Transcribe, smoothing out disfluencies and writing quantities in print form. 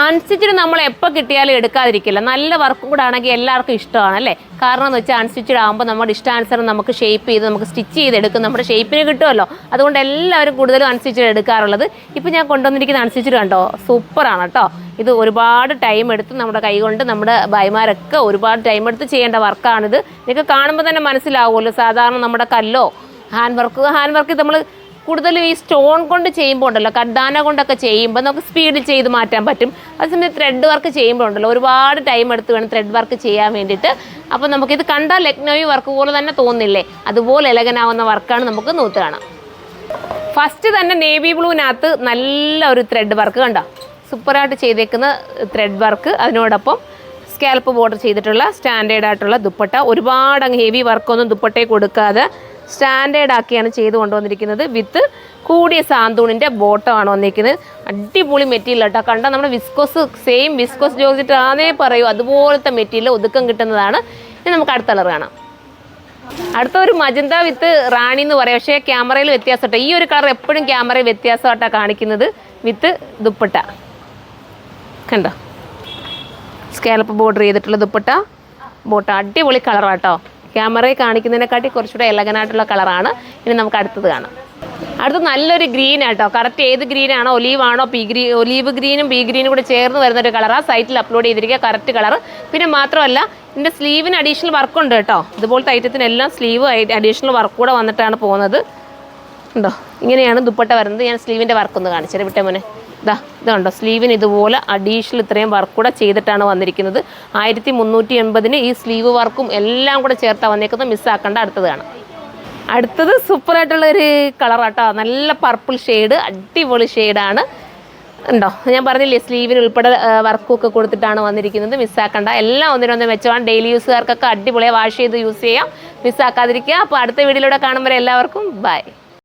Unstitched നമ്മൾ എപ്പോൾ കിട്ടിയാലും എടുക്കാതിരിക്കില്ല. നല്ല വർക്കും കൂടെ ആണെങ്കിൽ എല്ലാവർക്കും ഇഷ്ടമാണ് അല്ലേ. കാരണം എന്ന് വെച്ചാൽ അൺസ്റ്റിച്ചഡ് ആകുമ്പോൾ നമ്മുടെ ഇഷ്ടാനുസരണം നമുക്ക് ഷേപ്പ് ചെയ്ത് നമുക്ക് സ്റ്റിച്ച് ചെയ്തെടുക്കും, നമ്മുടെ ഷേപ്പിന് കിട്ടുമല്ലോ. അതുകൊണ്ട് എല്ലാവരും കൂടുതലും അൺസ്റ്റിച്ചഡ് എടുക്കാറുള്ളത്. ഇപ്പോൾ ഞാൻ കൊണ്ടുവന്നിരിക്കുന്ന അൺസ്റ്റിച്ചഡ് കണ്ടോ, സൂപ്പറാണ് കേട്ടോ. ഇത് ഒരുപാട് ടൈം എടുത്ത് നമ്മുടെ കൈ കൊണ്ട് നമ്മുടെ ഭായിമാരൊക്കെ ഒരുപാട് ടൈം എടുത്ത് ചെയ്യേണ്ട വർക്കാണിത്. നിങ്ങൾക്ക് കാണുമ്പോൾ തന്നെ മനസ്സിലാവുമല്ലോ. സാധാരണ നമ്മുടെ കല്ലോ ഹാൻഡ് വർക്ക് നമ്മൾ കൂടുതലും ഈ സ്റ്റോൺ കൊണ്ട് ചെയ്യുമ്പോൾ ഉണ്ടല്ലോ, കഡാന കൊണ്ടൊക്കെ ചെയ്യുമ്പോൾ നമുക്ക് സ്പീഡിൽ ചെയ്ത് മാറ്റാൻ പറ്റും. അതേസമയം ത്രെഡ് വർക്ക് ചെയ്യുമ്പോൾ ഉണ്ടല്ലോ ഒരുപാട് ടൈം എടുത്ത് വേണം ത്രെഡ് വർക്ക് ചെയ്യാൻ വേണ്ടിയിട്ട്. അപ്പോൾ നമുക്കിത് കണ്ടാൽ ലക്നൗവി വർക്ക് പോലെ തന്നെ തോന്നില്ലേ, അതുപോലെ എലഗനാവുന്ന വർക്കാണ് നമുക്ക് നൂത്ത് കാണാം. ഫസ്റ്റ് തന്നെ നേവി ബ്ലൂവിനകത്ത് നല്ല ഒരു ത്രെഡ് വർക്ക് കണ്ടോ, സൂപ്പറായിട്ട് ചെയ്തേക്കുന്ന ത്രെഡ് വർക്ക്. അതിനോടൊപ്പം സ്കാൽപ്പ് ബോർഡർ ചെയ്തിട്ടുള്ള സ്റ്റാൻഡേർഡ് ആയിട്ടുള്ള ദുപ്പട്ട. ഒരുപാട് അങ്ങ് ഹെവി വർക്കൊന്നും ദുപ്പട്ടയെ കൊടുക്കാതെ സ്റ്റാൻഡേർഡ് ആക്കിയാണ് ചെയ്ത് കൊണ്ടുവന്നിരിക്കുന്നത്. വിത്ത് കൂടിയ സാന്തൂണിൻ്റെ ബോട്ടമാണ് വന്നിരിക്കുന്നത്. അടിപൊളി മെറ്റീരിയൽ കേട്ടോ. കണ്ടാൽ നമ്മുടെ വിസ്കോസ് സെയിം വിസ്കോസ് ജോർജറ്റ് ആണേ പറയൂ, അതുപോലത്തെ മെറ്റീരിയൽ ഒതുക്കം കിട്ടുന്നതാണ്. ഇനി നമുക്ക് അടുത്ത കളർ കാണാം. അടുത്ത ഒരു മജന്ത വിത്ത് റാണി എന്ന് പറയാം, പക്ഷേ ക്യാമറയിൽ വ്യത്യാസം കേട്ടോ. ഈ ഒരു കളർ എപ്പോഴും ക്യാമറയിൽ വ്യത്യാസമായിട്ടാണ് കാണിക്കുന്നത്. വിത്ത് ദുപ്പട്ട കണ്ടോ, സ്കാലപ്പ് ബോർഡർ ചെയ്തിട്ടുള്ള ദുപ്പട്ട ബോട്ട. അടിപൊളി കളറാട്ടോ. ക്യാമറയിൽ കാണിക്കുന്നതിനെക്കാട്ടി കുറച്ചുകൂടെ എലഗനായിട്ടുള്ള കളറാണ്. ഇനി നമുക്ക് അടുത്തത് കാണാം. അടുത്ത നല്ലൊരു ഗ്രീൻ ആട്ടോ. കറക്റ്റ് ഏത് ഗ്രീനാണോ, ഒലീവാണോ ഒലീവ് ഗ്രീനും പീ ഗ്രീനും കൂടെ ചേർന്ന് വരുന്നൊരു കളറാണ്. സൈറ്റിൽ അപ്ലോഡ് ചെയ്തിരിക്കുക കറക്റ്റ് കളർ. പിന്നെ മാത്രമല്ല ഇതിൻ്റെ സ്ലീവിന് അഡീഷണൽ വർക്കുണ്ട് കേട്ടോ. ഇതുപോലത്തെ ഐറ്റത്തിനെല്ലാം സ്ലീവ് അഡീഷണൽ വർക്ക് കൂടെ വന്നിട്ടാണ് പോകുന്നത്. ഉണ്ടോ, ഇങ്ങനെയാണ് ദുപ്പട്ട വരുന്നത്. ഞാൻ സ്ലീവിൻ്റെ വർക്കൊന്ന് കാണിച്ചത് വിട്ടേ മോനെ. ഇതുണ്ടോ, സ്ലീവിന് ഇതുപോലെ അഡീഷണൽ ഇത്രയും വർക്ക് കൂടെ ചെയ്തിട്ടാണ് വന്നിരിക്കുന്നത്. 1380 ഈ സ്ലീവ് വർക്കും എല്ലാം കൂടെ ചേർത്താണ് വന്നിരിക്കുന്നത്. മിസ്സാക്കേണ്ട. അടുത്തത് കാണാം. അടുത്തത് സൂപ്പറായിട്ടുള്ളൊരു കളറാട്ടോ. നല്ല പർപ്പിൾ ഷെയ്ഡ്, അടിപൊളി ഷെയ്ഡാണ്. ഉണ്ടോ, ഞാൻ പറഞ്ഞില്ലേ സ്ലീവിന് ഉൾപ്പെടെ വർക്കൊക്കെ കൊടുത്തിട്ടാണ് വന്നിരിക്കുന്നത്. മിസ്സാക്കേണ്ട. എല്ലാം ഒന്നിനൊന്ന് വെച്ചോണം. ഡെയിലി യൂസുകാർക്കൊക്കെ അടിപൊളിயாக വാഷ് ചെയ്ത് യൂസ് ചെയ്യാം. മിസ്സാക്കാതിരിക്കുക. അപ്പോൾ അടുത്ത വീഡിയോയിലൂടെ കാണുമ്പോൾ എല്ലാവർക്കും ബൈ.